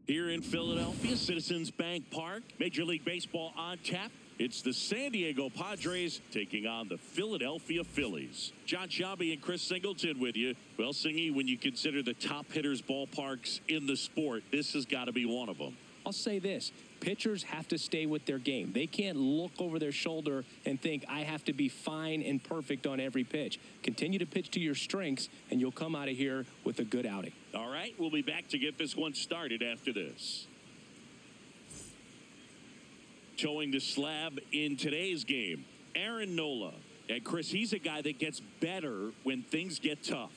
Here in Philadelphia, Citizens Bank Park, Major League Baseball on tap. It's the San Diego Padres taking on the Philadelphia Phillies. John Shelby and Chris Singleton with you. Well, Singy, when you consider the top hitters ballparks in the sport, this has got to be one of them. I'll say this. Pitchers have to stay with their game. They can't look over their shoulder and think, I have to be fine and perfect on every pitch. Continue to pitch to your strengths, and you'll come out of here with a good outing. All right, we'll be back to get this one started after this. Towing the slab in today's game, Aaron Nola. And Chris, he's a guy that gets better when things get tough.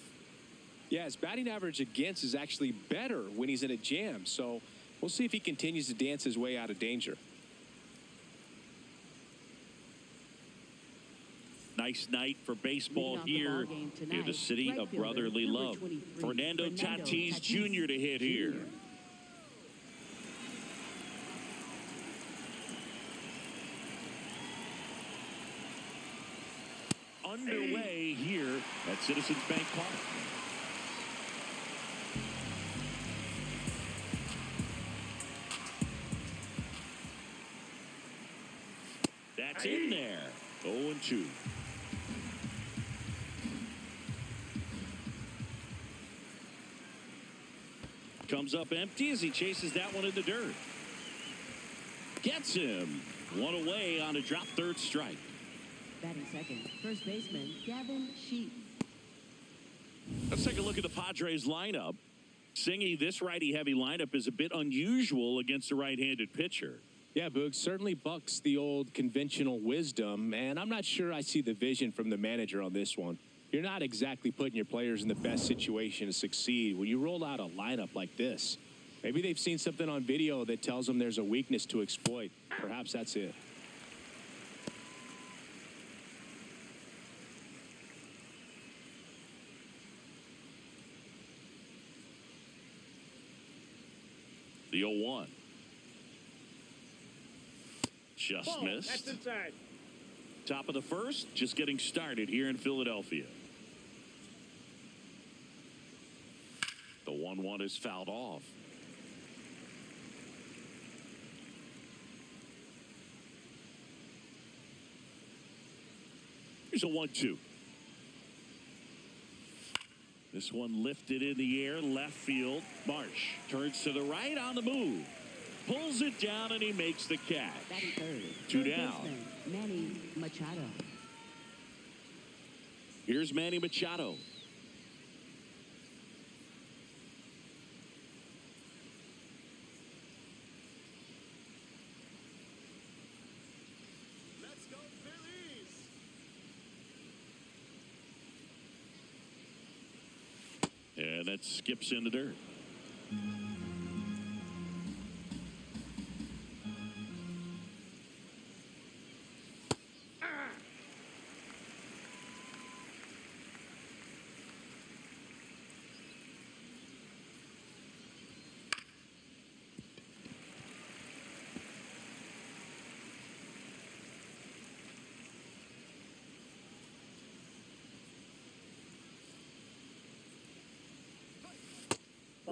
Yeah, his batting average against is actually better when he's in a jam. So we'll see if he continues to dance his way out of danger. Nice night for baseball here in the city of brotherly love. Fernando Tatis Jr. to hit here. Underway here at Citizens Bank Park. That's in there. 0-2. Comes up empty as he chases that one in the dirt. Gets him. One away on a drop third strike. Batting second, first baseman Gavin Sheep. Let's take a look at the Padres lineup. Singy, this righty-heavy lineup is a bit unusual against a right-handed pitcher. Yeah, Boog, certainly bucks the old conventional wisdom, and I'm not sure I see the vision from the manager on this one. You're not exactly putting your players in the best situation to succeed when you roll out a lineup like this. Maybe they've seen something on video that tells them there's a weakness to exploit. Perhaps that's it. The 0-1. Just missed. That's inside. Top of the first, just getting started here in Philadelphia. The 1-1 is fouled off. Here's a 1-2. This one lifted in the air, left field. Marsh turns to the right on the move. Pulls it down, and he makes the catch. Batting third, Two third down. baseman, Manny Machado. Here's Manny Machado. Let's go, Phillies! And that skips in the dirt.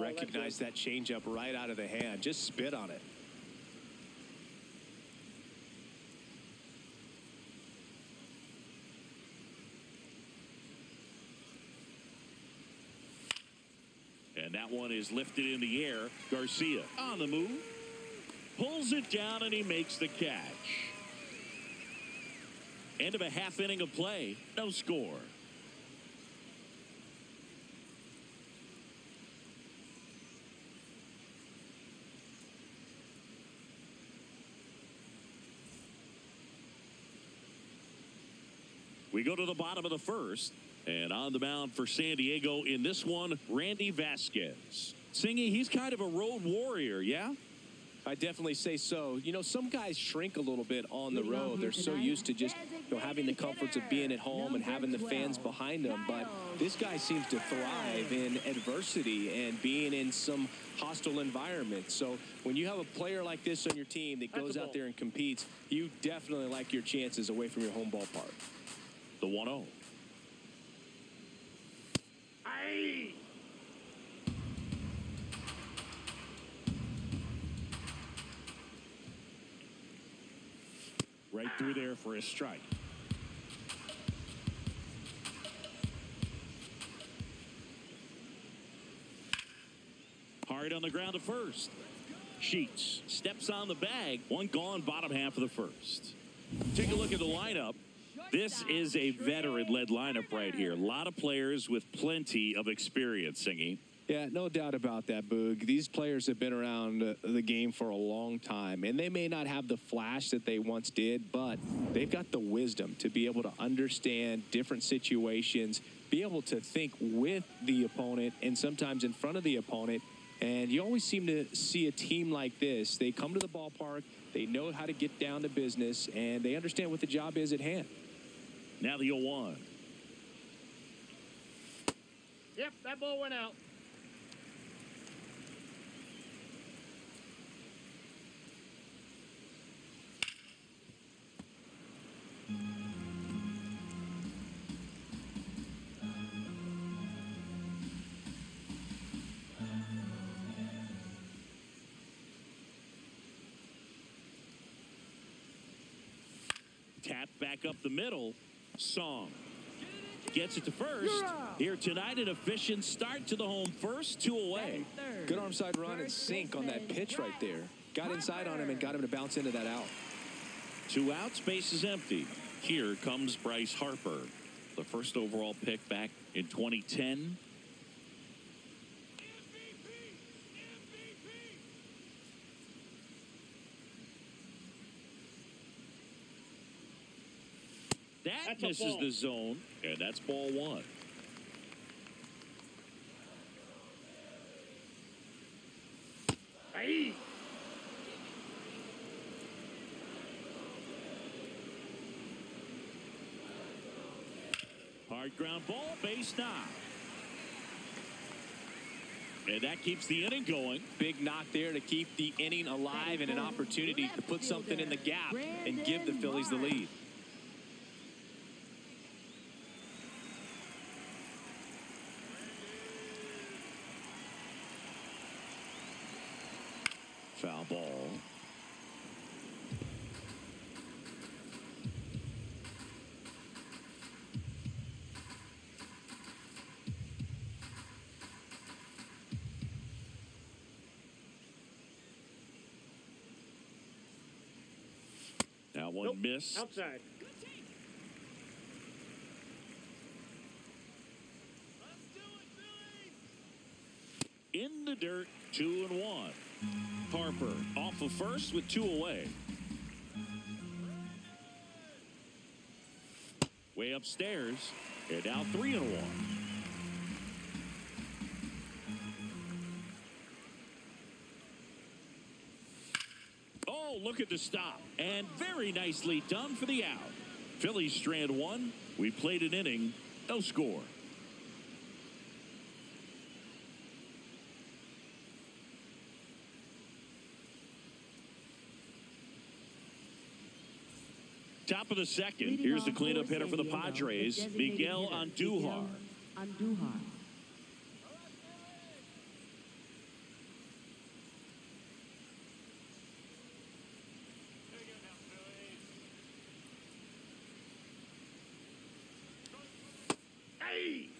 Recognize that changeup right out of the hand. Just spit on it. And that one is lifted in the air. Garcia on the move. Pulls it down, and he makes the catch. End of a half inning of play. No score. We go to the bottom of the first, and on the mound for San Diego in this one, Randy Vasquez. Singy, he's kind of a road warrior, yeah? I definitely say so. You know, some guys shrink a little bit on the road. They're so used to just, having the comforts of being at home and having the fans behind them. But this guy seems to thrive in adversity and being in some hostile environment. So when you have a player like this on your team that goes out there and competes, you definitely like your chances away from your home ballpark. The 1-0. Right through there for a strike. Hard on the ground to first. Sheets steps on the bag. One gone, bottom half of the first. Take a look at the lineup. This is a veteran-led lineup right here. A lot of players with plenty of experience, Singy. Yeah, no doubt about that, Boog. These players have been around the game for a long time, and they may not have the flash that they once did, but they've got the wisdom to be able to understand different situations, be able to think with the opponent and sometimes in front of the opponent. And you always seem to see a team like this. They come to the ballpark, they know how to get down to business, and they understand what the job is at hand. Now the 0-1. Yep, that ball went out. Tap back up the middle. Song gets it to first. Here tonight, an efficient start to the home first, 2 away. Good arm side run and sink on that pitch right there. Got inside on him and got him to bounce into that out. 2 outs, base is empty. Here comes Bryce Harper, the first overall pick back in 2010. That misses the zone, and that's ball 1. Hey. Hard ground ball, base knock. And that keeps the inning going. Big knock there to keep the inning alive and an opportunity to put something in the gap and give the Phillies the lead. Foul ball. Now one miss. Outside. In the dirt, 2-1. Harper off of first with 2 away. Way upstairs, and now 3-1. Oh, look at the stop. And very nicely done for the out. Phillies strand 1. We played an inning, no score. Top of the second. Here's the cleanup hitter for the Padres, Miguel Andujar. Hey!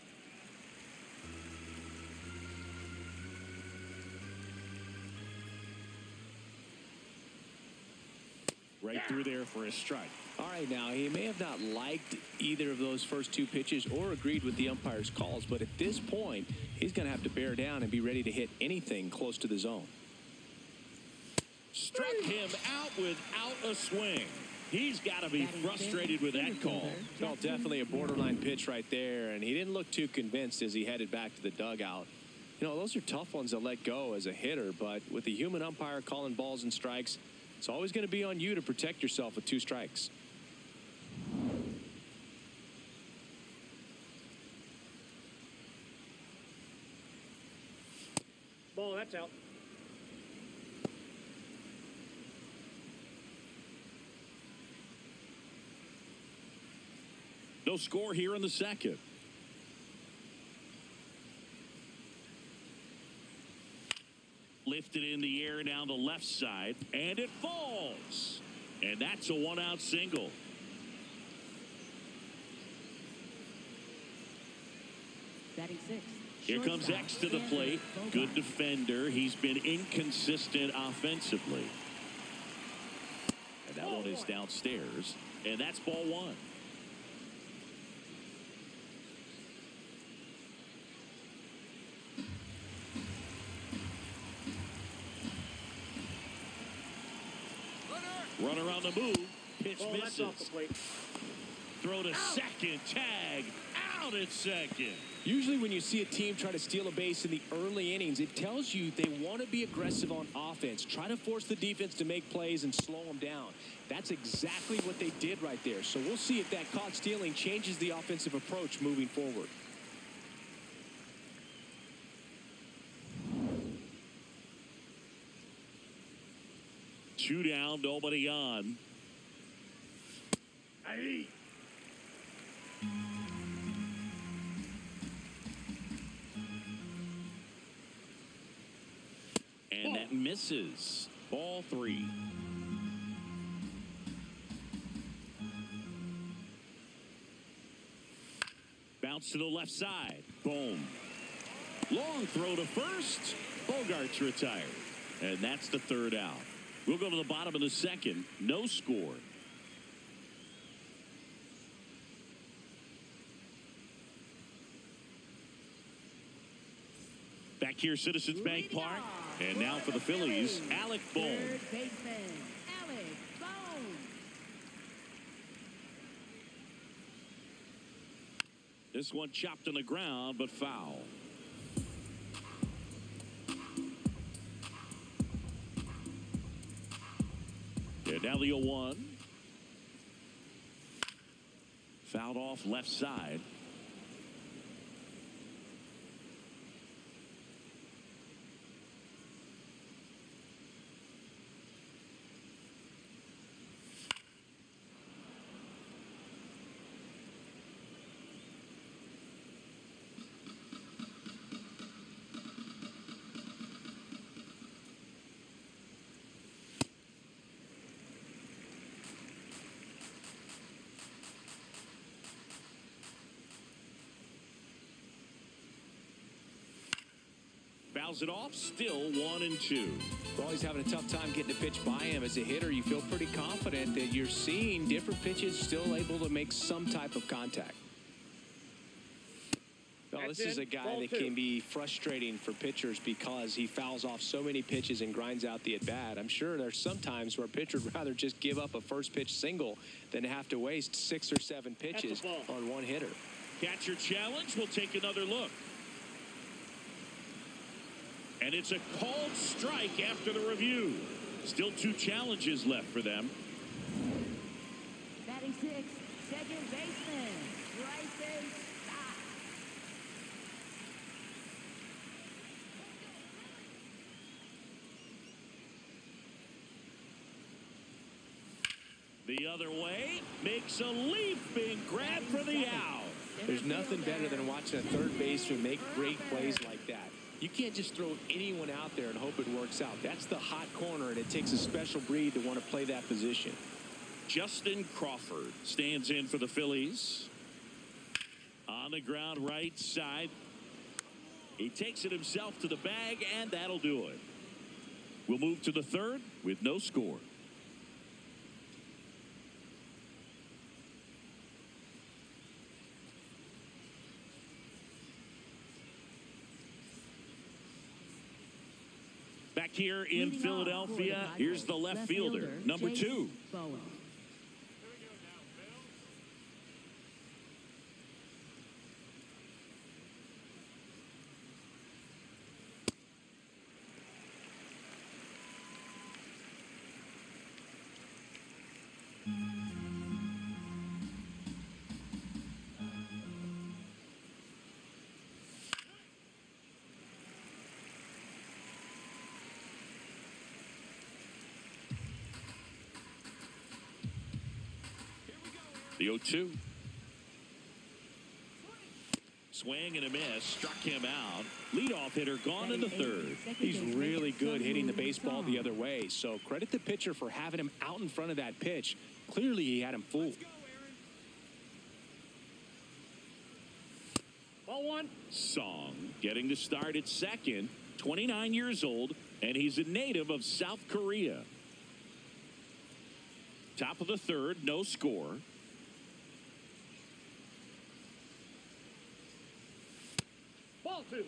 Right through there for a strike. All right, now, he may have not liked either of those first 2 pitches or agreed with the umpire's calls, but at this point, he's going to have to bear down and be ready to hit anything close to the zone. Struck him out without a swing. He's got to be frustrated with that call. Well, definitely a borderline pitch right there, and he didn't look too convinced as he headed back to the dugout. You know, those are tough ones to let go as a hitter, but with the human umpire calling balls and strikes, it's always going to be on you to protect yourself with 2 strikes. Ball, that's out. No score here in the second. Lifted in the air down the left side, and it falls. And that's a one-out single. Batting sixth. Here comes X to the plate. Good defender. He's been inconsistent offensively. And that one is downstairs. And that's ball one. Runner on the move. Pitch misses. Throw to second. Tag. Out at second. Usually when you see a team try to steal a base in the early innings, it tells you they want to be aggressive on offense. Try to force the defense to make plays and slow them down. That's exactly what they did right there. So we'll see if that caught stealing changes the offensive approach moving forward. Two down, nobody on. Aye. And that misses. Ball three. Bounce to the left side. Boom. Long throw to first. Bogart's retired. And that's the third out. We'll go to the bottom of the second. No score. Back here, Citizens Bank Park. And now for the Phillies, Alec Bohm. Third baseman, Alec Bohm. This one chopped on the ground, but foul. And now the 0-1. Fouled off left side. Fouls it off, still 1-2. Well, he's having a tough time getting a pitch by him. As a hitter, you feel pretty confident that you're seeing different pitches still able to make some type of contact. Well, this is a guy that can be frustrating for pitchers because he fouls off so many pitches and grinds out the at-bat. I'm sure there's some times where a pitcher would rather just give up a first pitch single than have to waste 6 or 7 pitches on one hitter. Catcher challenge. We'll take another look. And it's a called strike after the review. Still 2 challenges left for them. Batting sixth, second baseman, Bryson Stott. The other way, makes a leaping grab for the out. There's nothing better than watching a third baseman make great plays like that. You can't just throw anyone out there and hope it works out. That's the hot corner, and it takes a special breed to want to play that position. Justin Crawford stands in for the Phillies. On the ground right side. He takes it himself to the bag, and that'll do it. We'll move to the third with no score. Back here in Philadelphia, here's the left fielder, number 2. Bowen. The 0-2. Swing and a miss. Struck him out. Leadoff hitter gone in the third. He's really good hitting the baseball the other way. So credit the pitcher for having him out in front of that pitch. Clearly he had him fooled. Ball one. Song getting the start at second. 29 years old, and he's a native of South Korea. Top of the third, no score. Ball two.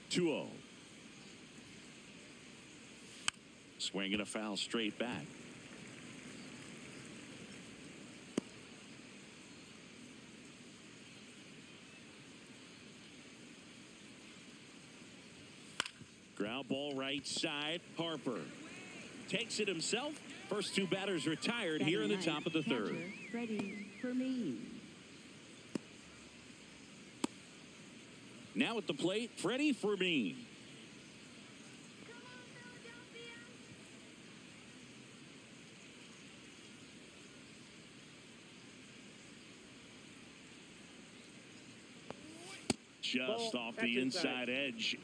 Two 0. Swing and a foul straight back. Ground ball right side. Harper takes it himself. First two batters retired here in the top of the third. Freddie Fermin. Now at the plate, Freddie Fermin. Just off the inside edge.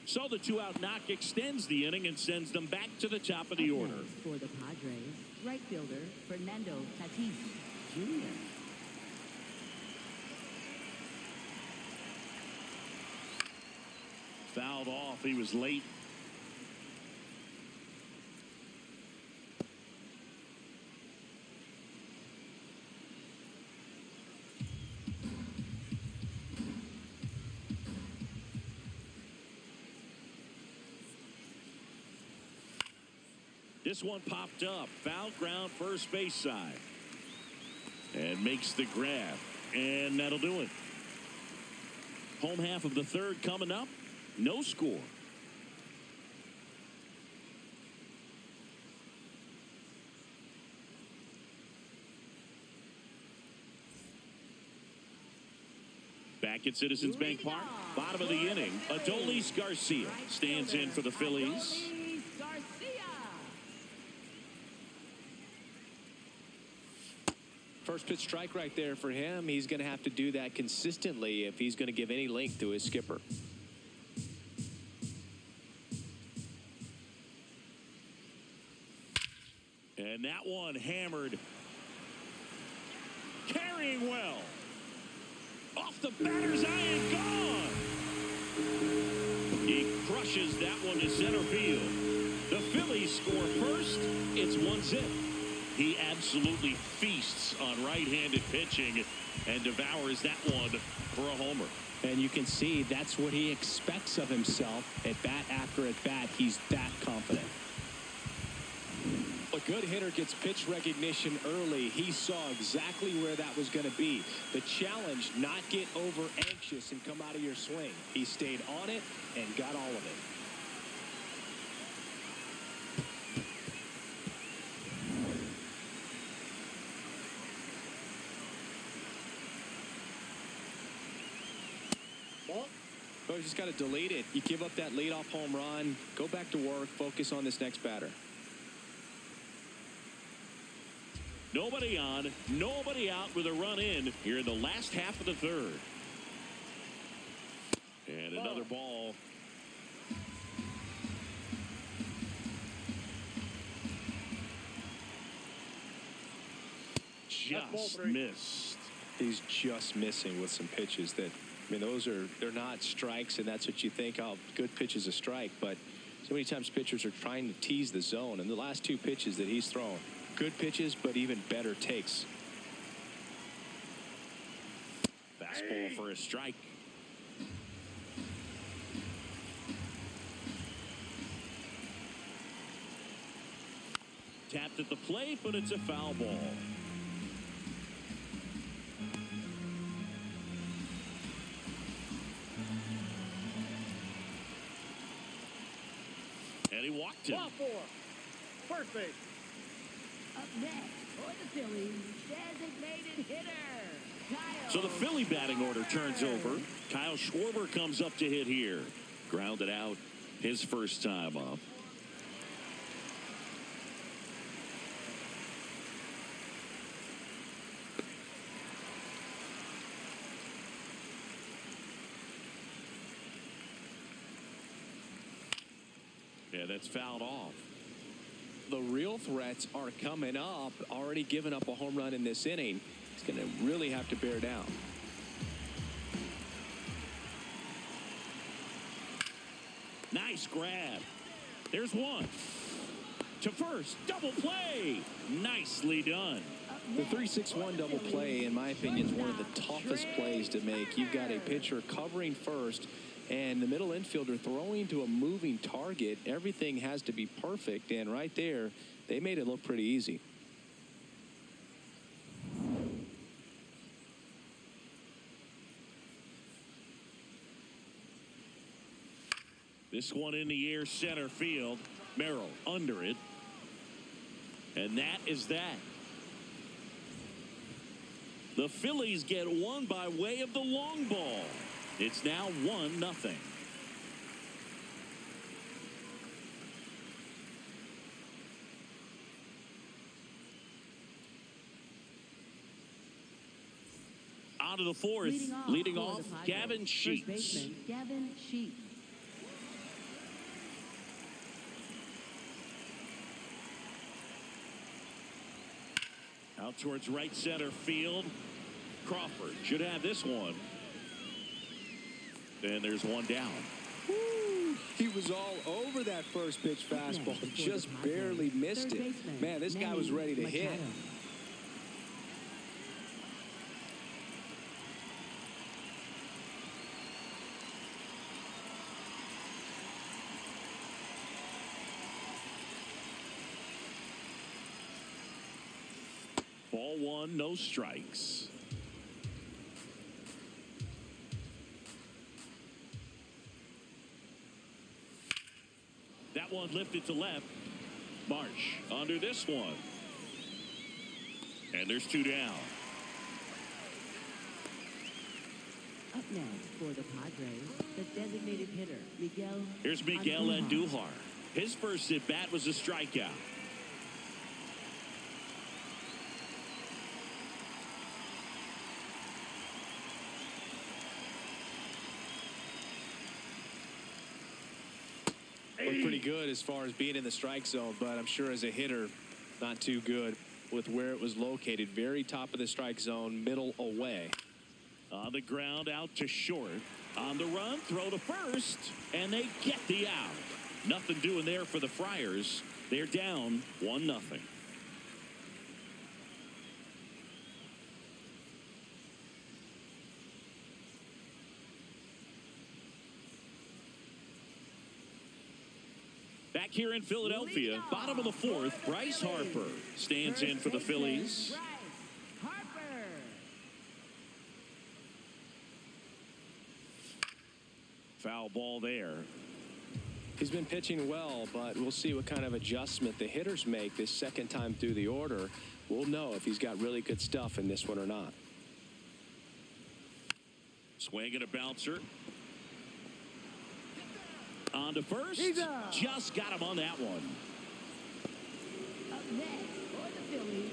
So the 2-out knock extends the inning and sends them back to the top of the order. For the Padres, right fielder Fernando Tatis Jr. Fouled off. He was late. This one popped up. Foul ground, first base side. And makes the grab. And that'll do it. Home half of the third coming up. No score. Back at Citizens Bank Park. Bottom of the inning. Adolis Garcia stands in for the Phillies. First pitch strike right there for him. He's going to have to do that consistently if he's going to give any length to his skipper. And that one hammered. Carrying well. Off the batter's eye and gone. He crushes that one to center field. The Phillies score first. It's 1-0. He absolutely feasts on right-handed pitching and devours that one for a homer. And you can see that's what he expects of himself at bat after at bat. He's that confident. A good hitter gets pitch recognition early. He saw exactly where that was going to be. The challenge, not get over anxious and come out of your swing. He stayed on it and got all of it. You just got to delete it. You give up that leadoff home run. Go back to work. Focus on this next batter. Nobody on, nobody out with a run in here in the last half of the third. And another ball. Just missed. He's just missing with some pitches that, I mean, they're not strikes, and that's what you think, oh, good pitch is a strike. But so many times pitchers are trying to tease the zone. And the last two pitches that he's thrown, good pitches, but even better takes. Fastball for a strike. Tapped at the plate, but it's a foul ball. And he walked him. Ball four. First base. Up next for the Phillies, designated hitter, Kyle. So the Philly batting order turns over. Kyle Schwarber comes up to hit here. Grounded out his first time up. Yeah, that's fouled off. The real threats are coming up. Already given up a home run in this inning. He's going to really have to bear down. Nice grab. There's one. To first. Double play. Nicely done. The 3-6-1 double play, in my opinion, is one of the toughest plays to make. You've got a pitcher covering first and the middle infielder throwing to a moving target. Everything has to be perfect, and right there, they made it look pretty easy. This one in the air, center field. Merrill under it. And that is that. The Phillies get one by way of the long ball. It's now 1-0. On to the fourth. Leading off Gavin Sheets. First baseman, Gavin Sheets. Out towards right center field. Crawford should have this one. And there's one down. Woo. He was all over that first pitch fastball. Just barely missed it. Man, this guy was ready to hit. Ball one, no strikes. That one lifted to left. Marsh under this one. And there's two down. Up next for the Padres, the designated hitter, Miguel. Here's Miguel Andujar. His first at bat was a strikeout. Looked pretty good as far as being in the strike zone, but I'm sure as a hitter, not too good with where it was located. Very top of the strike zone, middle away. On the ground, out to short. On the run, throw to first, and they get the out. Nothing doing there for the Friars. They're down 1-0. Back here in Philadelphia, bottom of the fourth, Bryce Harper stands in for the Phillies. Foul ball there. He's been pitching well, but we'll see what kind of adjustment the hitters make this second time through the order. We'll know if he's got really good stuff in this one or not. Swing and a bouncer. On to first. Just got him on that one. Up next for the Phillies,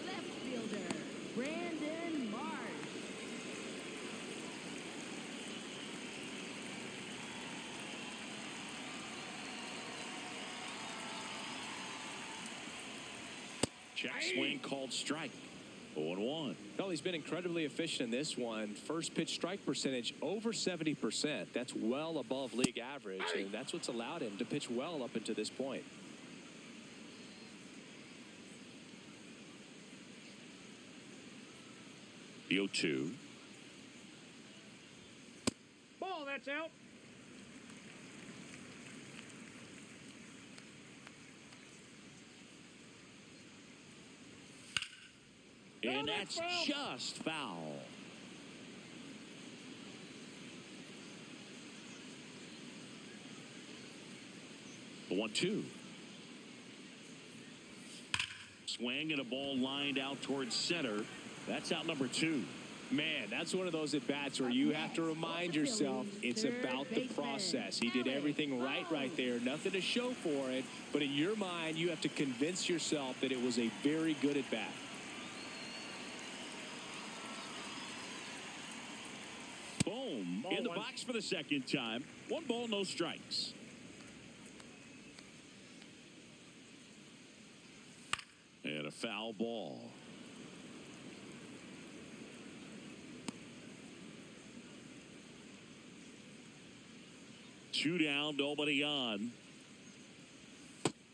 left fielder, Brandon Marsh. Check swing called strike. 0-1. Well, he's been incredibly efficient in this one. First pitch strike percentage over 70%. That's well above league average, and that's what's allowed him to pitch well up until this point. The 0-2. Ball, that's out. And that's just foul. The 1-2. Swing and a ball lined out towards center. That's out number 2. Man, that's one of those at-bats where you have to remind yourself it's about the process. He did everything right there. Nothing to show for it. But in your mind, you have to convince yourself that it was a very good at-bat. Boom. In the box for the second time. 1 ball, no strikes. And a foul ball. Two down, nobody on.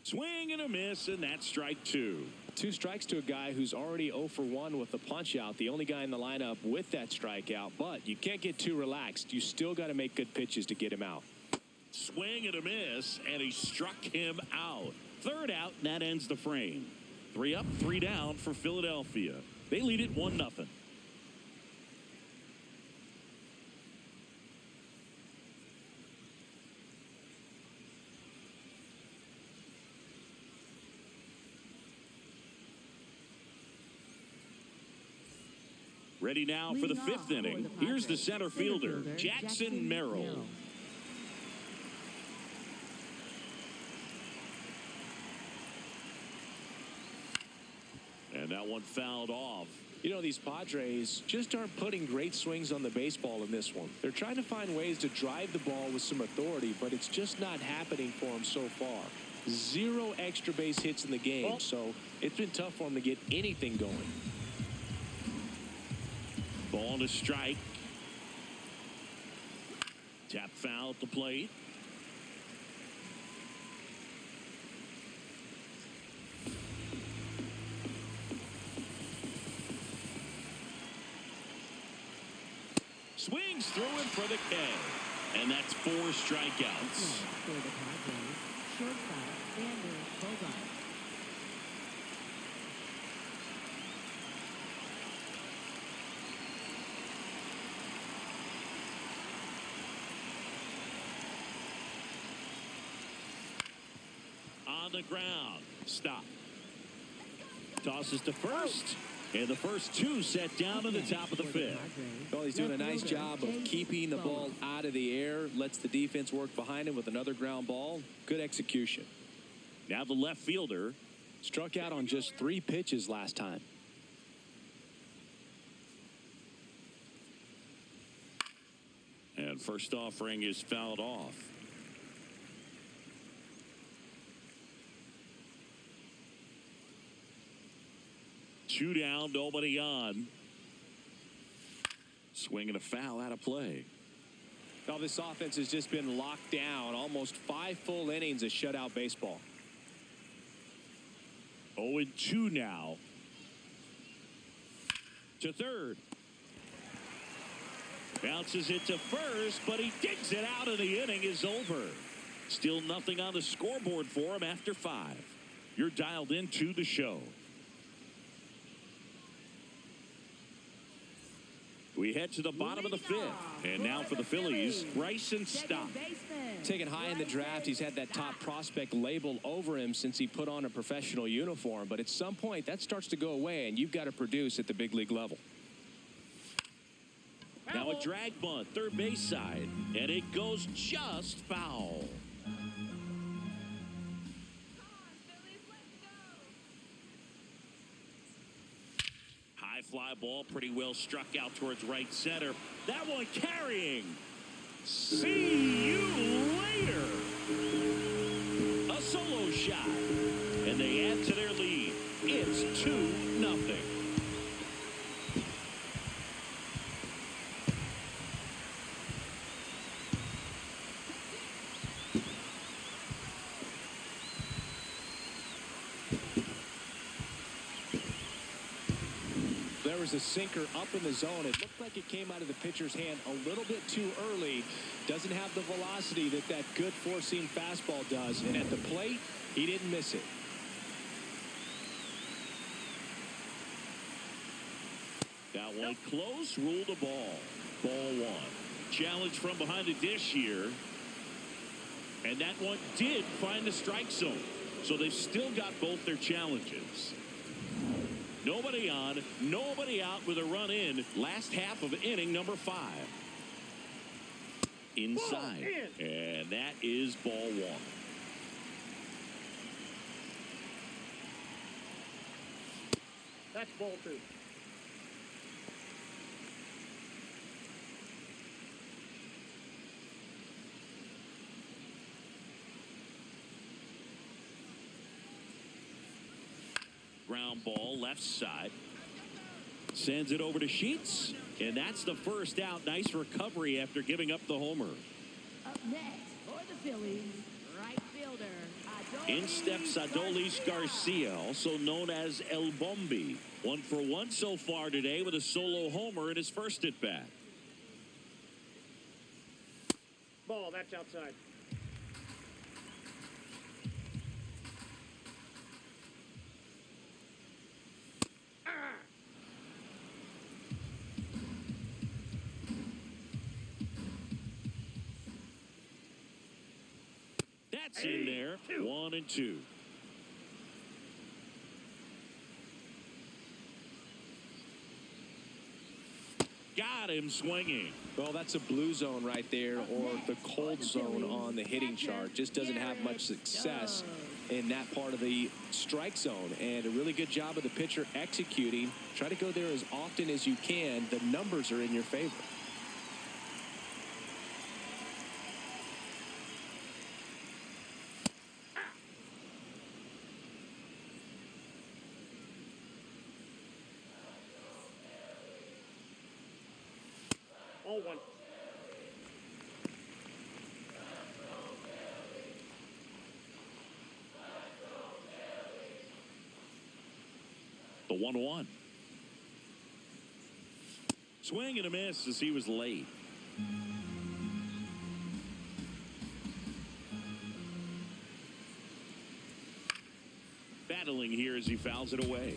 Swing and a miss, and that's strike 2. 2 strikes to a guy who's already 0 for 1 with the punch out. The only guy in the lineup with that strikeout. But you can't get too relaxed. You still got to make good pitches to get him out. Swing and a miss, and he struck him out. 3rd out, and that ends the frame. 3 up, 3 down for Philadelphia. They lead it 1-0. Ready now for the 5th inning. Here's the center fielder, Jackson Merrill. And that one fouled off. You know, these Padres just aren't putting great swings on the baseball in this one. They're trying to find ways to drive the ball with some authority, but it's just not happening for them so far. 0 extra base hits in the game, so it's been tough for them to get anything going. Ball to strike. Tap foul at the plate. Swings through it for the K. And that's 4 strikeouts. For the Padres, shortstop Xander Bogart. On the ground. Stop. Tosses to first. And the first 2 set down in the top of the 5th. Well, he's doing a nice job of keeping the ball out of the air. Lets the defense work behind him with another ground ball. Good execution. Now the left fielder. Struck out on just 3 pitches last time. And first offering is fouled off. Two down, nobody on. Swinging a foul out of play. Now this offense has just been locked down. Almost 5 full innings of shutout baseball. 0-2 now. To third. Bounces it to first, but he digs it out and the inning is over. Still nothing on the scoreboard for him after 5. You're dialed into the show. We head to the bottom of the 5th. And now for the Phillies, Bryson Stott. Taken high in the draft, he's had that top prospect label over him since he put on a professional uniform. But at some point, that starts to go away, and you've got to produce at the big league level. Now a drag bunt, third base side. And it goes just foul. High fly ball, pretty well struck out towards right center. That one carrying. See you later. A solo shot. And they add to their lead. It's 2-0. There was a sinker up in the zone. It looked like it came out of the pitcher's hand a little bit too early. Doesn't have the velocity that good four-seam fastball does. And at the plate, he didn't miss it. That one close, ruled a ball. Ball 1. Challenge from behind the dish here. And that one did find the strike zone. So they've still got both their challenges. Nobody on, nobody out with a run in. Last half of inning number 5. Inside. And that is ball 1. That's ball 2. Ground ball left side. Sends it over to Sheets. And that's the first out. Nice recovery after giving up the homer. Up next for the Phillies, right fielder. In steps Adolis Garcia, also known as El Bombi. 1 for 1 so far today with a solo homer in his first at bat. Ball, that's outside. That's in there. 1 and 2. Got him swinging. Well, that's a blue zone right there, or the cold zone on the hitting chart. Just doesn't have much success in that part of the strike zone. And a really good job of the pitcher executing. Try to go there as often as you can. The numbers are in your favor. Ball 1. The 1-1. Swing and a miss as he was late. Battling here as he fouls it away.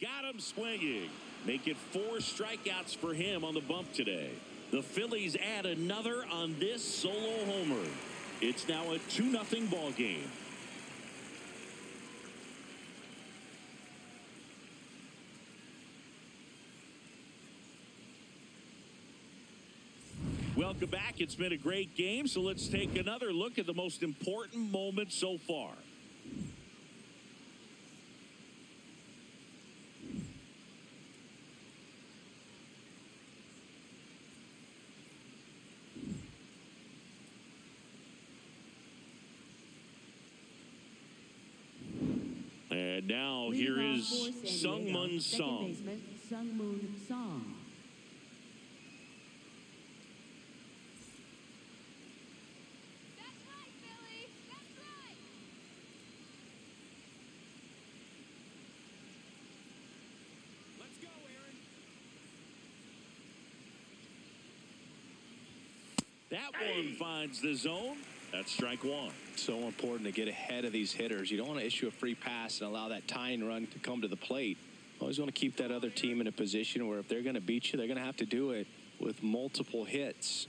Got him swinging. Make it 4 strikeouts for him on the bump today. The Phillies add another on this solo homer. It's now a 2-0 ball game. Welcome back. It's been a great game, so let's take another look at the most important moment so far. And now here is Sungmun Song. Sungmun Song. That's right, Billy. That's right. Let's go, Aaron. That one finds the zone. That's strike 1. So important to get ahead of these hitters. You don't want to issue a free pass and allow that tying run to come to the plate. Always want to keep that other team in a position where if they're going to beat you, they're going to have to do it with multiple hits.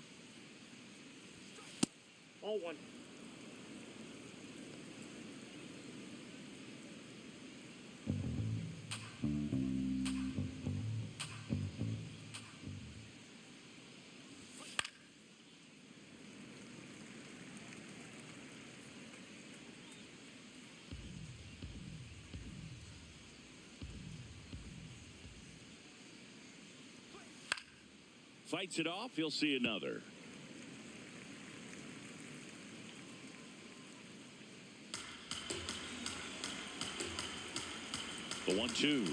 Ball 1. Fights it off. He'll see another. The 1-2.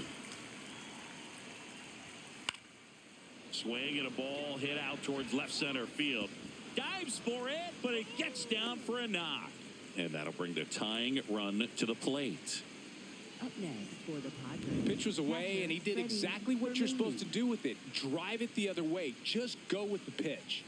Swing and a ball hit out towards left center field. Dives for it, but it gets down for a knock. And that'll bring the tying run to the plate. Up next for the Padres. Pitch was away, and he did exactly what you're supposed to do with it. Drive it the other way. Just go with the pitch.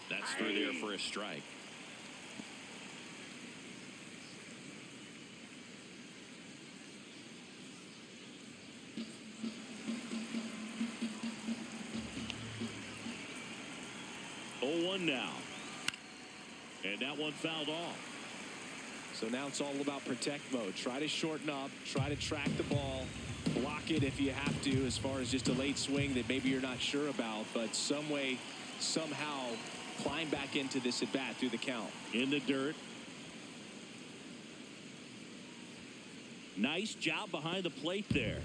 That's through there for a strike. 1 now. And that one fouled off. So now it's all about protect mode. Try to shorten up, try to track the ball, block it if you have to, as far as just a late swing that maybe you're not sure about, but some way, somehow climb back into this at bat through the count. In the dirt. Nice job behind the plate there.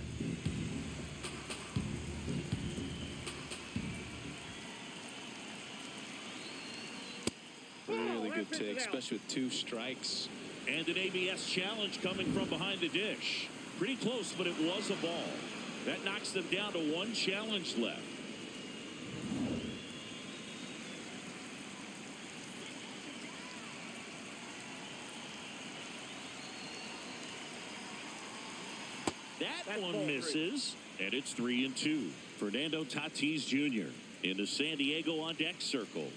Really good take, especially with 2 strikes. And an ABS challenge coming from behind the dish. Pretty close, but it was a ball. That knocks them down to 1 challenge left. That one misses, and it's 3-2. Fernando Tatis Jr. in the San Diego on deck circle.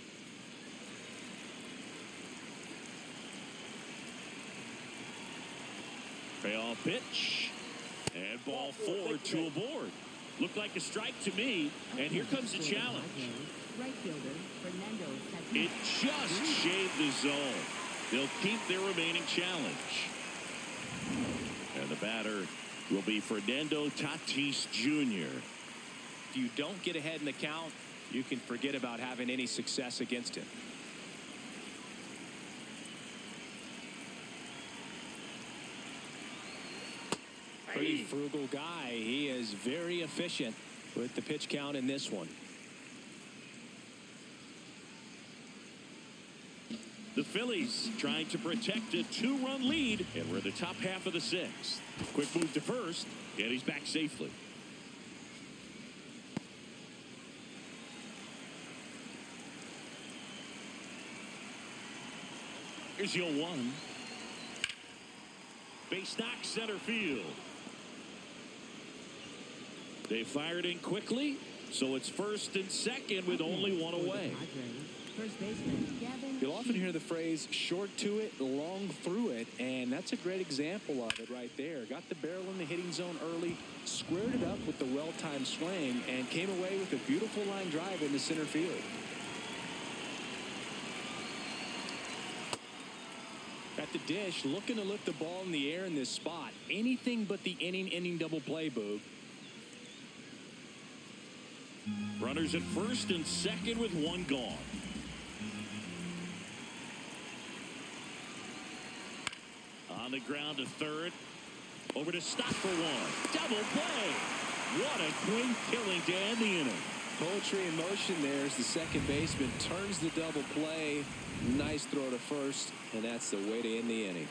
Payoff pitch, and ball 4, 2 aboard. Looked like a strike to me, and here comes the challenge. Right fielder, Fernando Tatis. It just shaved the zone. They'll keep their remaining challenge. And the batter will be Fernando Tatis Jr. If you don't get ahead in the count, you can forget about having any success against him. Pretty frugal guy. He is very efficient with the pitch count in this one. The Phillies trying to protect a 2-run lead, and we're in the top half of the 6th. Quick move to first, and he's back safely. Here's your 1. Base knock center field. They fired in quickly, so it's 1st and 2nd with only 1 away. You'll often hear the phrase short to it, long through it, and that's a great example of it right there. Got the barrel in the hitting zone early, squared it up with the well-timed swing, and came away with a beautiful line drive into center field. At the dish, looking to lift the ball in the air in this spot. Anything but the inning double play, Boog. Runners at 1st and 2nd with 1 gone. On the ground to 3rd. Over to Stock for 1. Double play. What a great killing to end the inning. Poetry in motion there as the second baseman turns the double play. Nice throw to first, and that's the way to end the inning.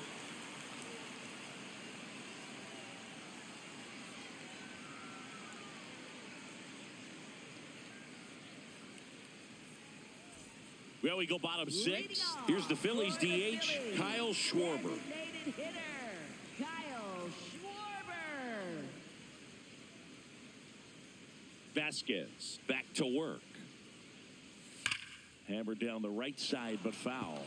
Well, we go bottom 6. Here's the Phillies DH, Kyle Schwarber. Designated hitter, Kyle Schwarber. Vasquez back to work. Hammered down the right side, but foul.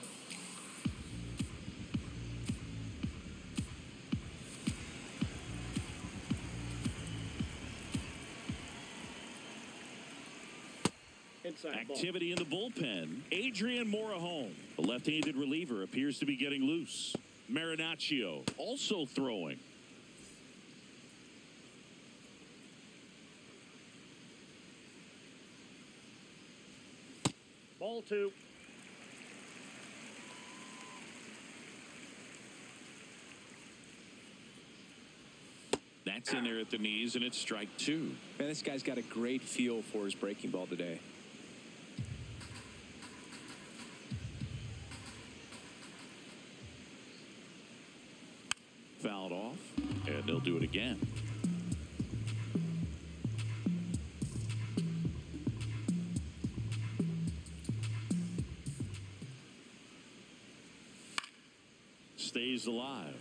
Activity in the bullpen. Adrian Morejon, the left-handed reliever, appears to be getting loose. Marinaccio also throwing. Ball 2. That's in there at the knees, and it's strike 2. Man, this guy's got a great feel for his breaking ball today. Fouled off, and they'll do it again. Stays alive.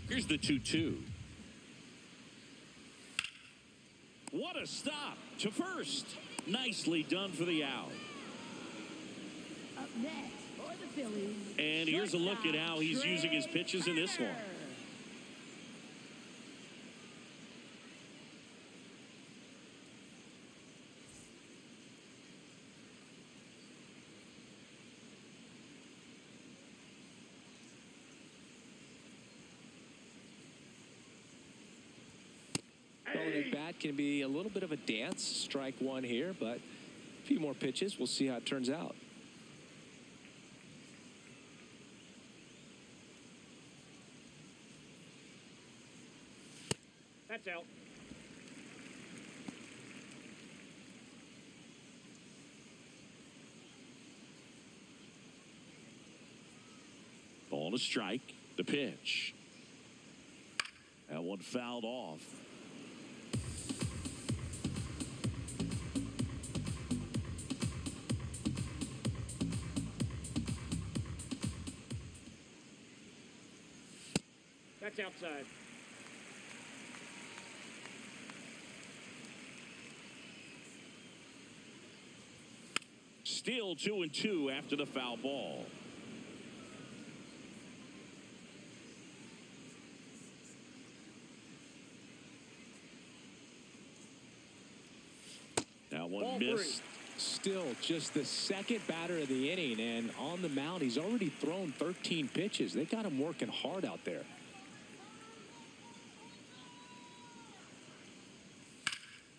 Here's the 2-2. What a stop to first. Nicely done for the out. Up next for the Phillies. And here's a look at how he's using his pitches in this one. swing of the bat can be a little bit of a dance. Strike one here, but a few more pitches. We'll see how it turns out. That's out. Ball to strike. The pitch. That one fouled off. That's outside. Still 2-2 after the foul ball. That one Ball missed. three. Still just the second batter of the inning, and on the mound, he's already thrown 13 pitches. They got him working hard out there.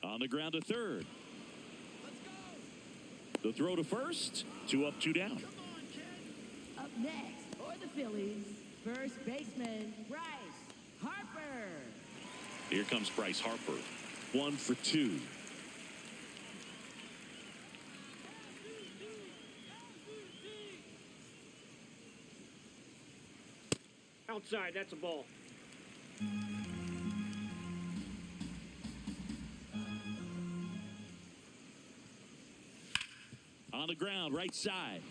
On the ground to third. The throw to first. 2 up, 2 down. Up next for the Phillies, first baseman Bryce Harper. Here comes Bryce Harper. 1 for 2. Outside, that's a ball. On the ground, right side.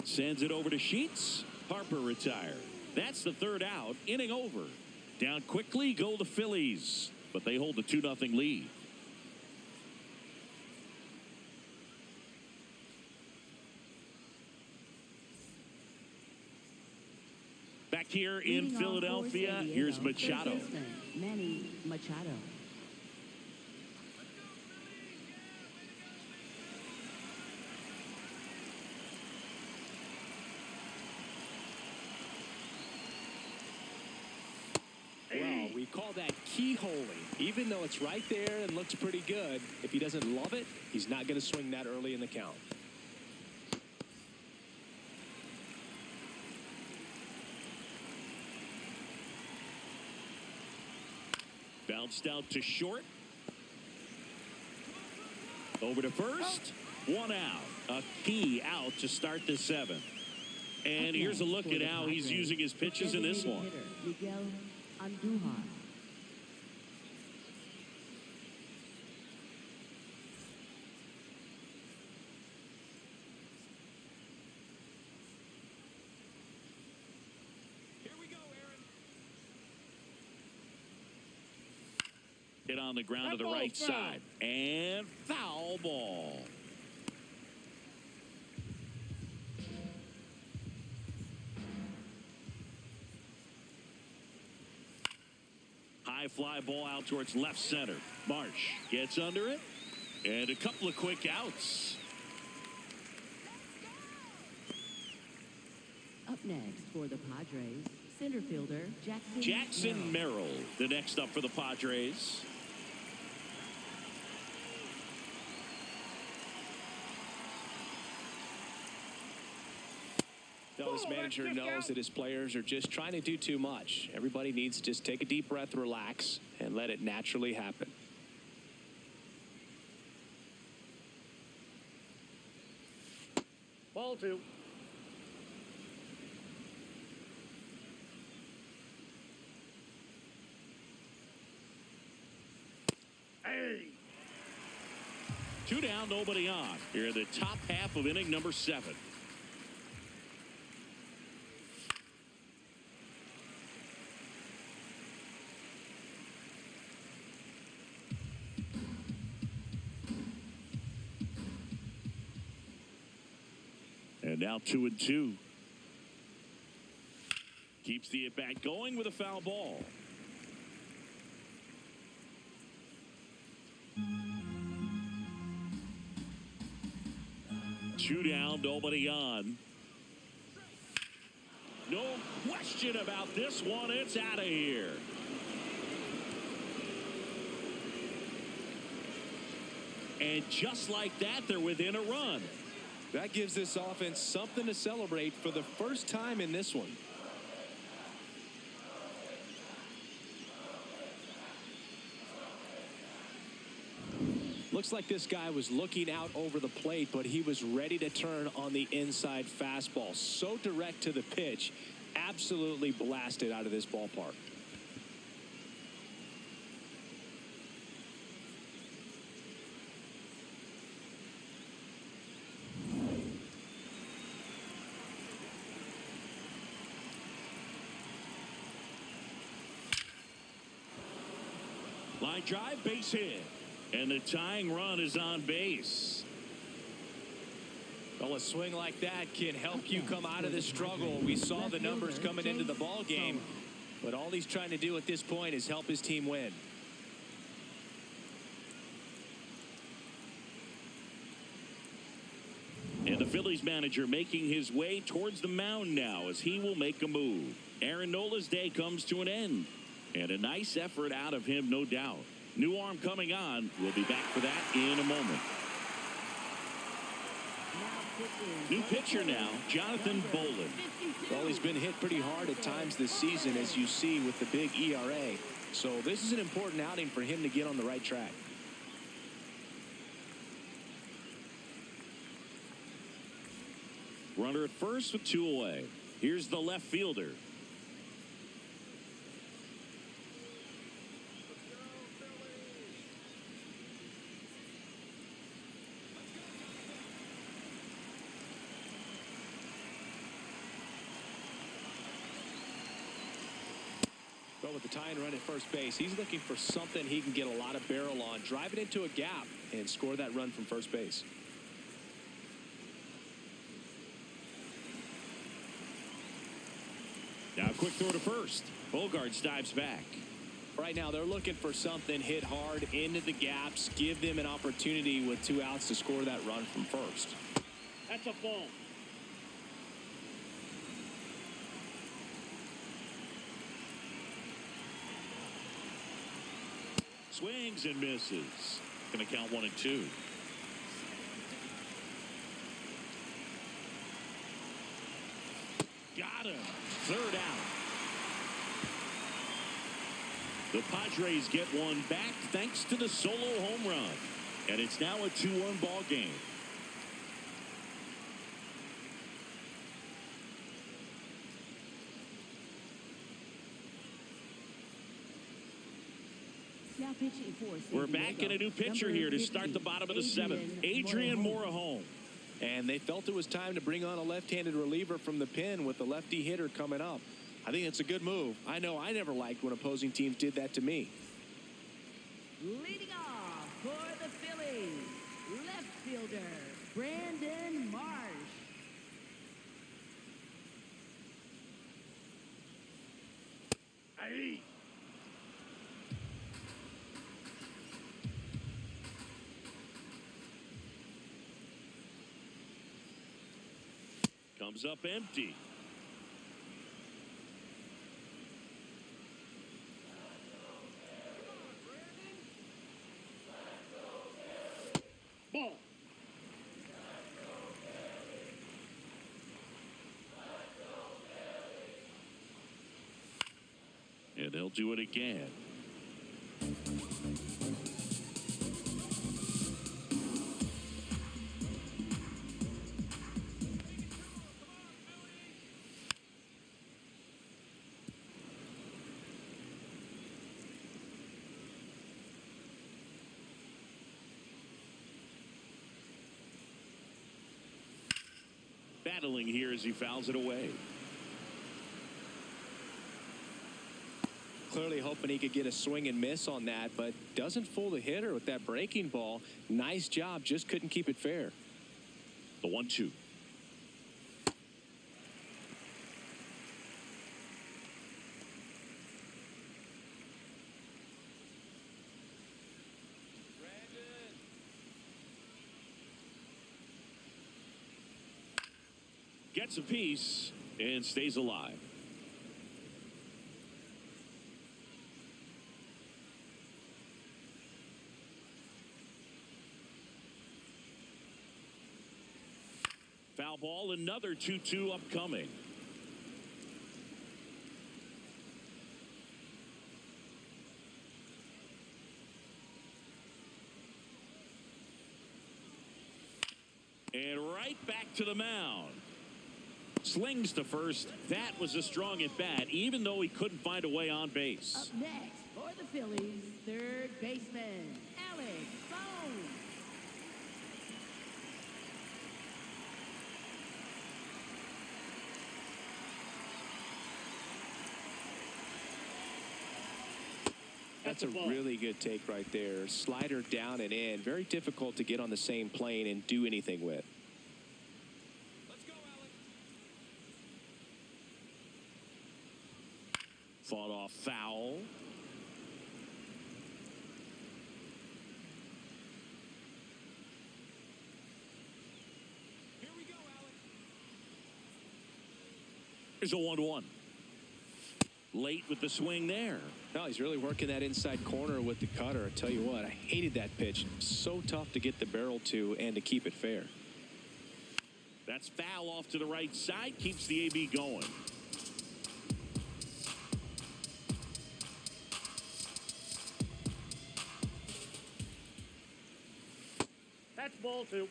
Sends it over to Sheets. Harper retired. That's the third out. Inning over. Down quickly go the Phillies, but they hold the 2-0 lead. Back here in Leading off Philadelphia, for San here's Diego, Machado. third baseman, Manny Machado. Well, we call that keyholing. Even though it's right there and looks pretty good, if he doesn't love it, he's not going to swing that early in the count. Bounced out to short. Over to first. 1 out. A key out to start the 7th. And here's a look at how he's using his pitches in this one. Miguel Andujar. Hit on the ground to the right side. And foul ball. High fly ball out towards left center. Marsh gets under it. And a couple of quick outs. Up next for the Padres, center fielder Jackson Merrill, the next up for the Padres. This manager knows that his players are just trying to do too much. Everybody needs to just take a deep breath, relax, and let it naturally happen. Ball 2. Hey. 2 down, nobody on. Here in the top half of inning number 7. And now 2-2. Keeps the at-bat going with a foul ball. Two down, nobody on. No question about this one. It's out of here. And just like that, they're within a run. That gives this offense something to celebrate for the first time in this one. Looks like this guy was looking out over the plate, but he was ready to turn on the inside fastball. So direct to the pitch, absolutely blasted out of this ballpark. Line drive, base hit. And the tying run is on base. Well, a swing like that can help you come out of this struggle. We saw the numbers coming into the ball game, but all he's trying to do at this point is help his team win. And the Phillies manager making his way towards the mound now as he will make a move. Aaron Nola's day comes to an end. And a nice effort out of him, no doubt. New arm coming on. We'll be back for that in a moment. New pitcher now, Jonathan Bolin. Well, he's been hit pretty hard at times this season, as you see with the big ERA. So this is an important outing for him to get on the right track. Runner at first with 2 away. Here's the left fielder. Well, with the tying run at first base, he's looking for something he can get a lot of barrel on, drive it into a gap, and score that run from first base. Now quick throw to first. Bogaerts dives back. Right now, they're looking for something hit hard into the gaps, give them an opportunity with 2 outs to score that run from first. That's a ball. Swings and misses. Going to count 1 and 2. Got him. 3rd out. The Padres get one back thanks to the solo home run. And it's now a 2-1 ball game. We're back in a new pitcher here to start the bottom of the 7th. Adrian Morejon. And they felt it was time to bring on a left-handed reliever from the pen with the lefty hitter coming up. I think it's a good move. I know I never liked when opposing teams did that to me. Leading off for the Phillies, left fielder Brandon Marsh. Hey. Comes up empty. Ball. And they'll do it again. Battling here as he fouls it away. Clearly hoping he could get a swing and miss on that, but doesn't fool the hitter with that breaking ball. Nice job, just couldn't keep it fair. The 1-2. Gets a piece and stays alive. Foul ball, another 2-2 upcoming. And right back to the mound. Slings to first. That was a strong at bat, even though he couldn't find a way on base. Up next for the Phillies, third baseman, Alex Bone. That's a really good take right there. Slider down and in. Very difficult to get on the same plane and do anything with. Let's go, Alex. Fought off foul. Here we go, Alex. Here's a 1-1. Late with the swing there. No, he's really working that inside corner with the cutter. I tell you what, I hated that pitch. So tough to get the barrel to and to keep it fair. That's foul off to the right side. Keeps the AB going. That's ball 2.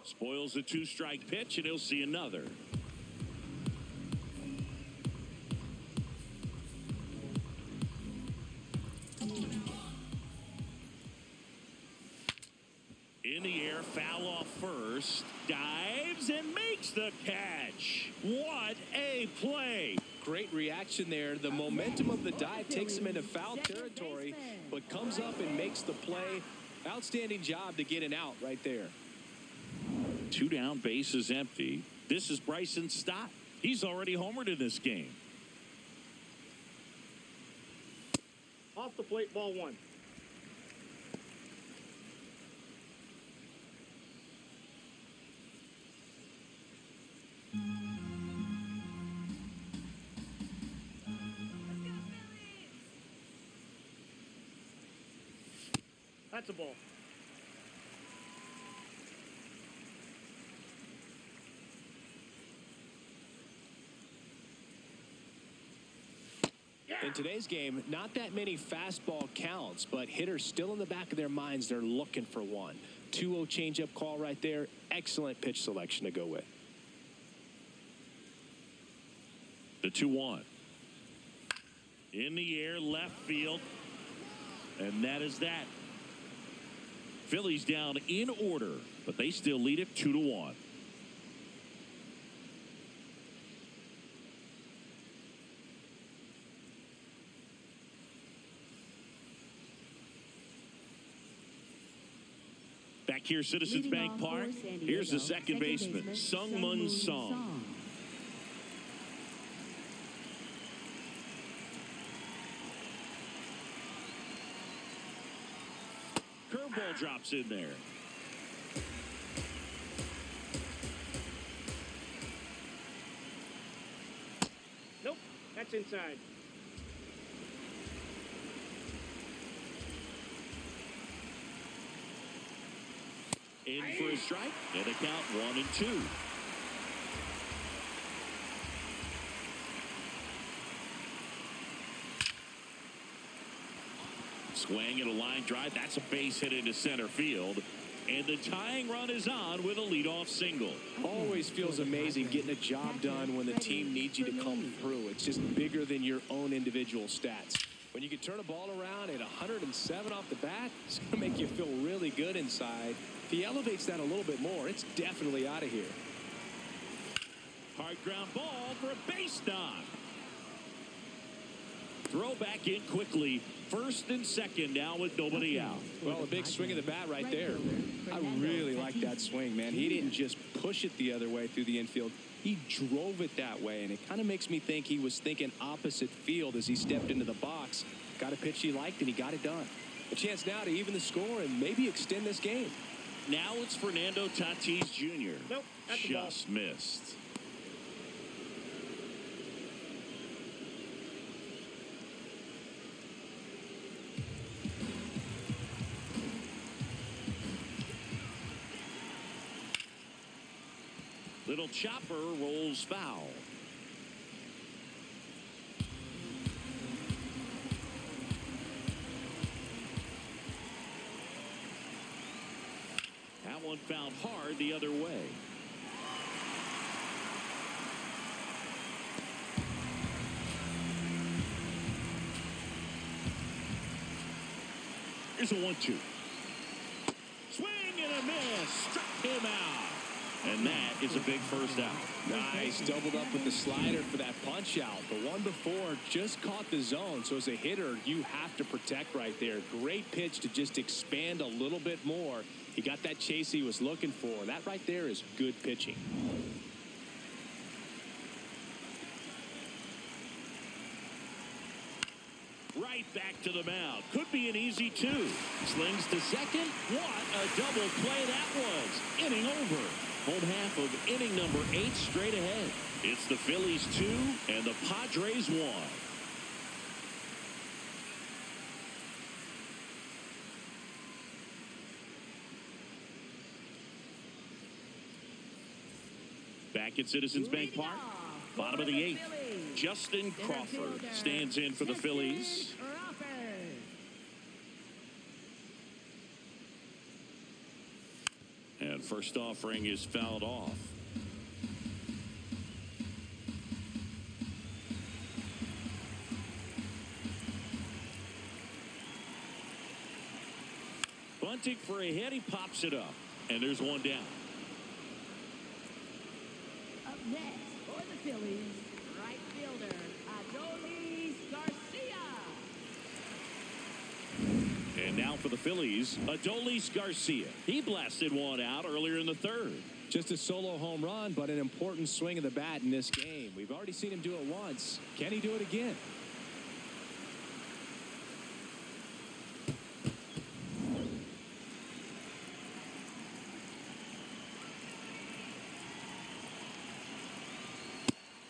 Spoils the 2-strike pitch, and he'll see another. In the air, foul off first. Dives and makes the catch. What a play. Great reaction there. The momentum of the dive takes him into foul territory, but comes up and makes the play. Outstanding job to get an out right there. 2 down, bases empty. This is Bryson Stott. He's already homered in this game. Off the plate, ball 1. That's a ball. In today's game, not that many fastball counts, but hitters still in the back of their minds, they're looking for one. 2-0 changeup call right there. Excellent pitch selection to go with. The 2-1. In the air, left field. And that is that. Phillies down in order, but they still lead it 2-1. Back here, Citizens Leading Bank off Park. for San Here's the Diego, second baseman, Sung-Moon Song. Curveball drops in there. Nope, that's inside. In for a strike, and a count 1-2. Swing and a line drive. That's a base hit into center field. And the tying run is on with a leadoff single. Always feels amazing getting a job done when the team needs you to come through. It's just bigger than your own individual stats. When you can turn a ball around at 107 off the bat, it's going to make you feel really good inside. If he elevates that a little bit more, it's definitely out of here. Hard ground ball for a base knock. Throw back in quickly. First and second now with nobody out. Well, a big swing of the bat right there. I really like that swing, man. He didn't just push it the other way through the infield. He drove it that way, and it kind of makes me think he was thinking opposite field as he stepped into the box. Got a pitch he liked, and he got it done. A chance now to even the score and maybe extend this game. Now it's Fernando Tatis Jr. Nope, that's a ball. Just missed. Little chopper rolls foul. That one found hard the other way. Here's a 1-2. Swing and a miss. Struck him out. And that is a big first out. Nice. Doubled up with the slider for that punch out. The one before just caught the zone. So as a hitter, you have to protect right there. Great pitch to just expand a little bit more. He got that chase he was looking for. That right there is good pitching. Right back to the mound. Could be an easy 2. Slings to second. What a double play that was. Inning over. Home half of inning number 8 straight ahead. It's the Phillies 2 and the Padres 1. Back at Citizens Bank Park. Bottom of the 8th. Justin Crawford stands in for the Phillies. And first offering is fouled off. Bunting for a hit. He pops it up. And there's one down. Up next for the Phillies, right fielder, Adolis Garcia. And now for the Phillies, Adolis Garcia. He blasted one out earlier in the 3rd. Just a solo home run, but an important swing of the bat in this game. We've already seen him do it once. Can he do it again?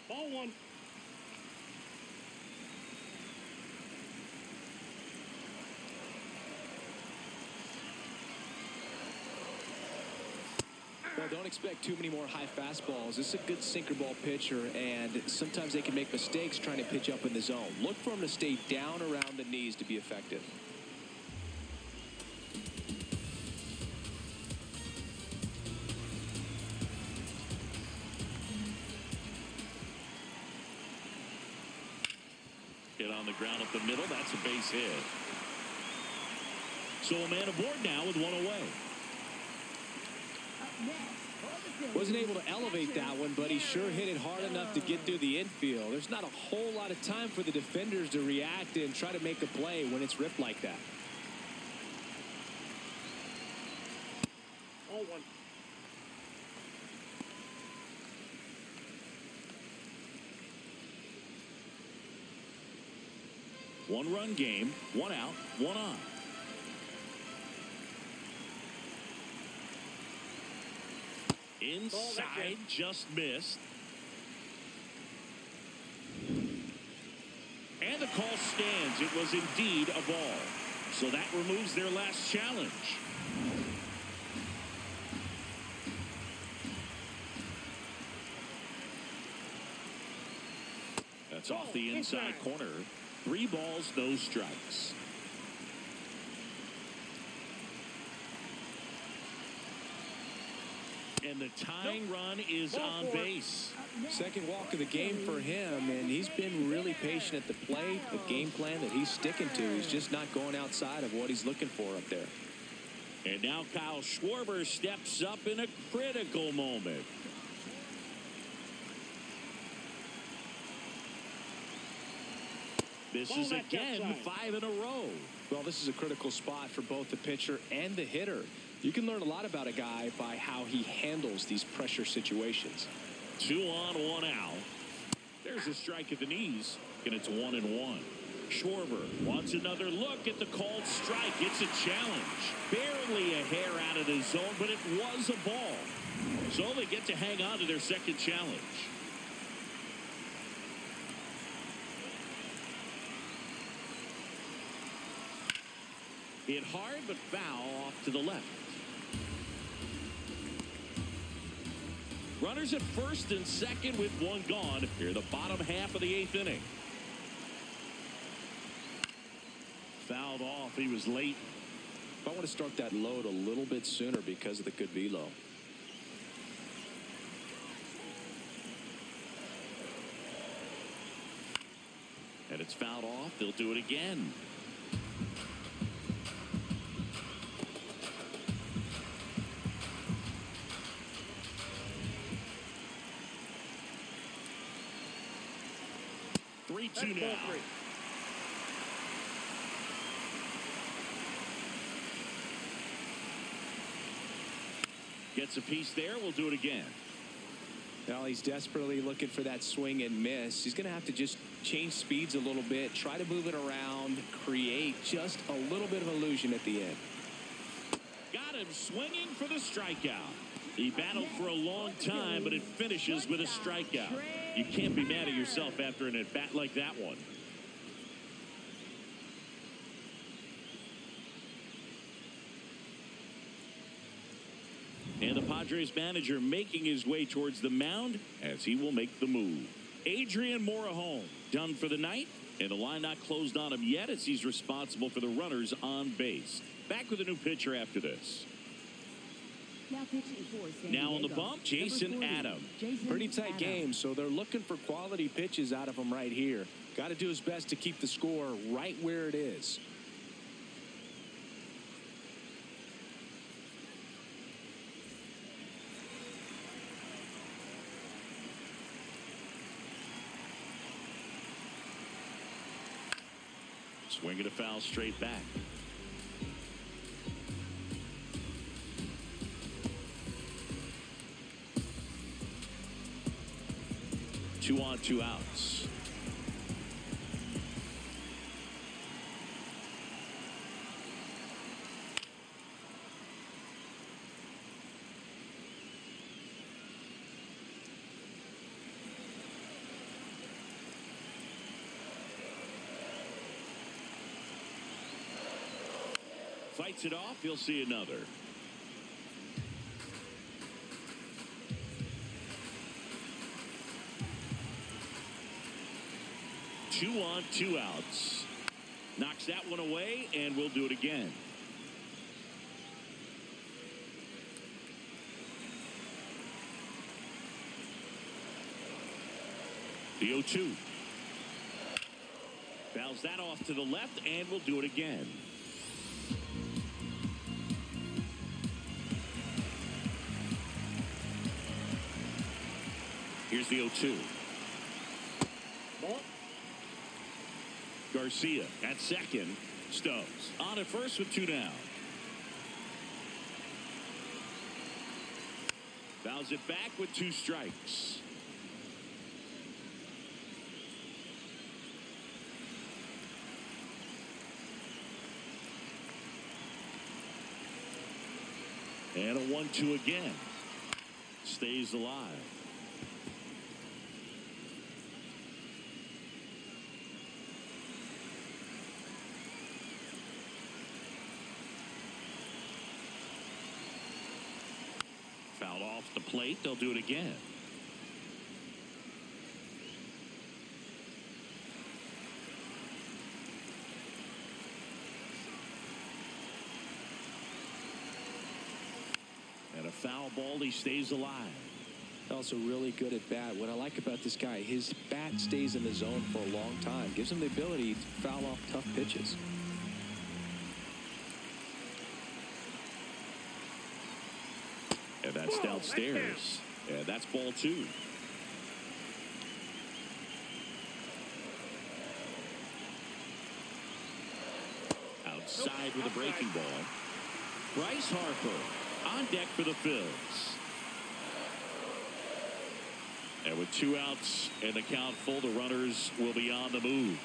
Ball 1. Well, don't expect too many more high fastballs. This is a good sinker ball pitcher, and sometimes they can make mistakes trying to pitch up in the zone. Look for him to stay down around the knees to be effective. Hit on the ground up the middle. That's a base hit. So a man aboard now with one away. Wasn't able to elevate that one, but he sure hit it hard enough to get through the infield. There's not a whole lot of time for the defenders to react and try to make a play when it's ripped like that. Ball 1. One-run game, one out, one on. Inside, just missed. And the call stands. It was indeed a ball. So that removes their last challenge. That's off the inside corner. 3 balls, no strikes. And the tying run is on base. Second walk of the game for him, and he's been really patient at the plate. The game plan that he's sticking to is just not going outside of what he's looking for up there. And now Kyle Schwarber steps up in a critical moment. Misses again, 5 in a row. Well, this is a critical spot for both the pitcher and the hitter. You can learn a lot about a guy by how he handles these pressure situations. 2 on, 1 out. There's a strike at the knees, and it's 1-1. Schwarber wants another look at the called strike. It's a challenge. Barely a hair out of the zone, but it was a ball. So they get to hang on to their second challenge. Hit hard, but foul off to the left. Runners at first and second with one gone. Here the bottom half of the 8th inning. Fouled off. He was late. I want to start that load a little bit sooner because of the good velo. And it's fouled off. They'll do it again. That's 3-2 now. ball 3. Gets a piece there. We'll do it again. Now he's desperately looking for that swing and miss. He's going to have to just change speeds a little bit, try to move it around, create just a little bit of illusion at the end. Got him swinging for the strikeout. He battled for a long time, but it finishes with a strikeout. You can't be mad at yourself after an at-bat like that one. And the Padres manager making his way towards the mound as he will make the move. Adrian Morejon done for the night, and the line not closed on him yet as he's responsible for the runners on base. Back with a new pitcher after this. Now on the bump, Jason Adam. Pretty tight game, so they're looking for quality pitches out of him right here. Got to do his best to keep the score right where it is. Swinging a foul straight back. Two on, two outs. Fights it off. He'll see another. Two on, two outs. Knocks that one away, and we'll do it again. The 0-2. Fouls that off to the left, and we'll do it again. Here's the 0-2. Ball. Garcia at second. Stubbs on at first with two down. Fouls it back with two strikes. And a 1-2 again. Stays alive. Fouled off the plate. They'll do it again. And a foul ball. He stays alive. Also really good at bat. What I like about this guy, his bat stays in the zone for a long time. Gives him the ability to foul off tough pitches. And that's downstairs. And that's ball two. Outside with a breaking ball. Bryce Harper on deck for the Phils. And with two outs and the count full, the runners will be on the move.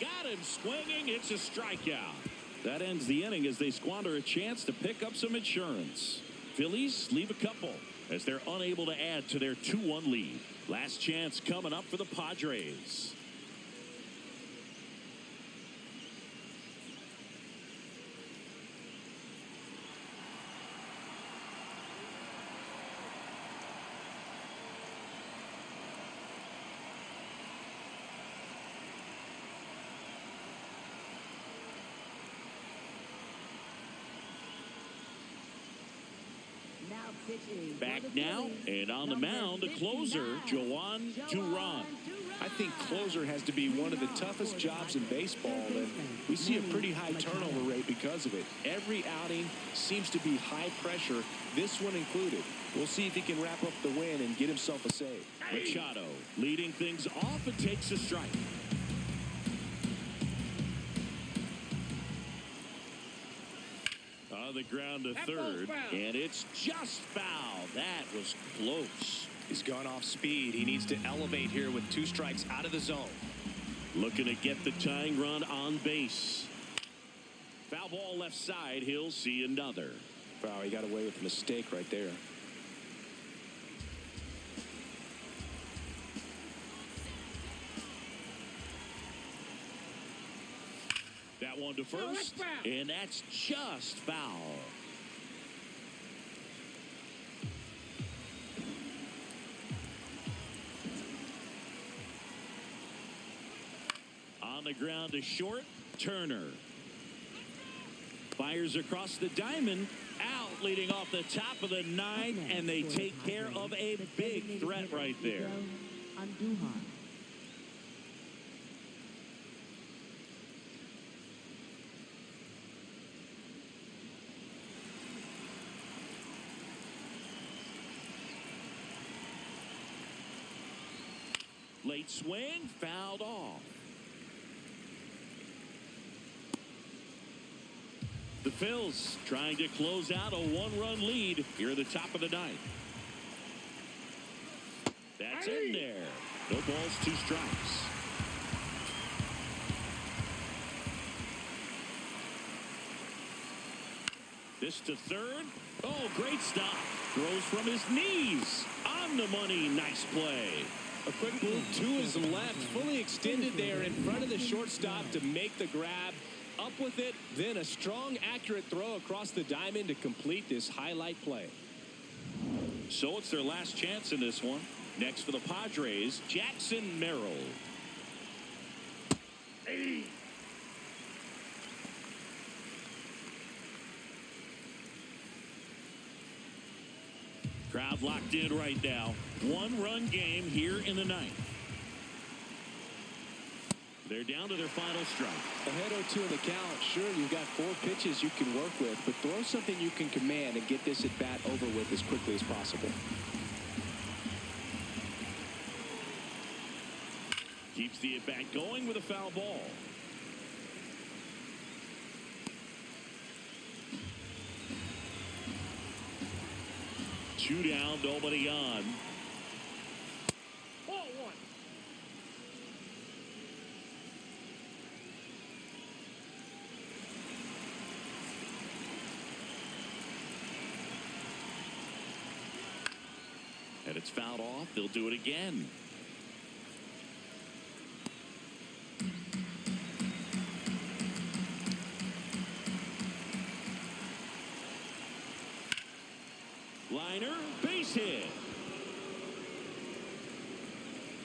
Got him swinging. It's a strikeout. That ends the inning as they squander a chance to pick up some insurance. Phillies leave a couple as they're unable to add to their 2-1 lead. Last chance coming up for the Padres. Back now, and on the mound, the closer, Joan Duran. I think closer has to be one of the toughest jobs in baseball, and we see a pretty high turnover rate because of it. Every outing seems to be high pressure, this one included. We'll see if he can wrap up the win and get himself a save. Machado leading things off and takes a strike. On the ground to third, and it's just foul. That was close. He's gone off speed. He needs to elevate here with 2 strikes out of the zone. Looking to get the tying run on base. Foul ball left side. He'll see another. Wow, he got away with a mistake right there. That one to first, and that's just foul. On the ground to short, Turner. Fires across the diamond, out leading off the top of the 9th, and they take care of a big threat right there. Late swing, fouled off. The Phils trying to close out a 1-run lead here at the top of the 9th. That's in there. No balls, 2 strikes. This to third. Oh, great stop. Throws from his knees. On the money. Nice play. A quick move to his left, fully extended there in front of the shortstop to make the grab. Up with it, then a strong, accurate throw across the diamond to complete this highlight play. So it's their last chance in this one. Next for the Padres, Jackson Merrill. Crowd locked in right now. 1-run game here in the 9th. They're down to their final strike. Ahead 0-2 in the count. Sure, you've got 4 pitches you can work with, but throw something you can command and get this at bat over with as quickly as possible. Keeps the at bat going with a foul ball. Two down, nobody on. Ball 1. And it's fouled off. They'll do it again. Liner, base hit.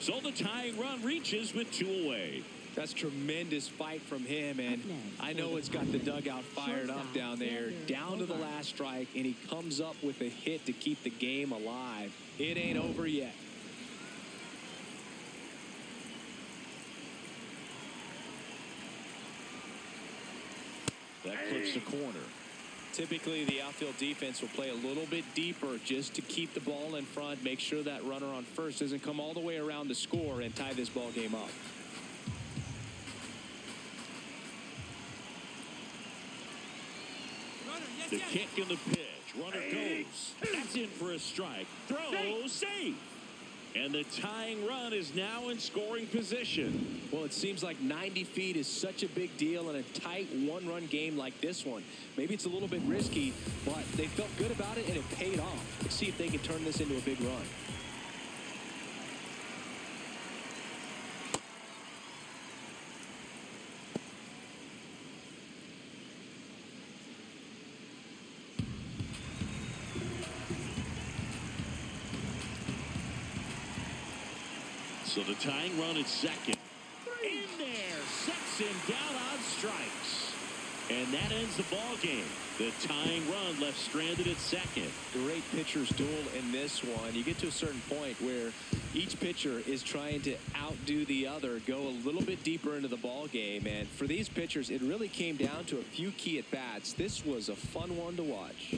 So the tying run reaches with 2 away. That's tremendous fight from him, and I know it's got the dugout fired up down there, down to the last strike, and he comes up with a hit to keep the game alive. It ain't over yet. That clips the corner. Typically, the outfield defense will play a little bit deeper just to keep the ball in front, make sure that runner on first doesn't come all the way around to score and tie this ball game up. The kick and the pitch. Runner goes. That's in for a strike. Throw, safe. And the tying run is now in scoring position. Well, it seems like 90 feet is such a big deal in a tight 1-run game like this one. Maybe it's a little bit risky, but they felt good about it and it paid off. Let's see if they can turn this into a big run. So the tying run at second. In there. Sets him down on strikes. And that ends the ball game. The tying run left stranded at second. Great pitcher's duel in this one. You get to a certain point where each pitcher is trying to outdo the other, go a little bit deeper into the ball game. And for these pitchers, it really came down to a few key at-bats. This was a fun one to watch.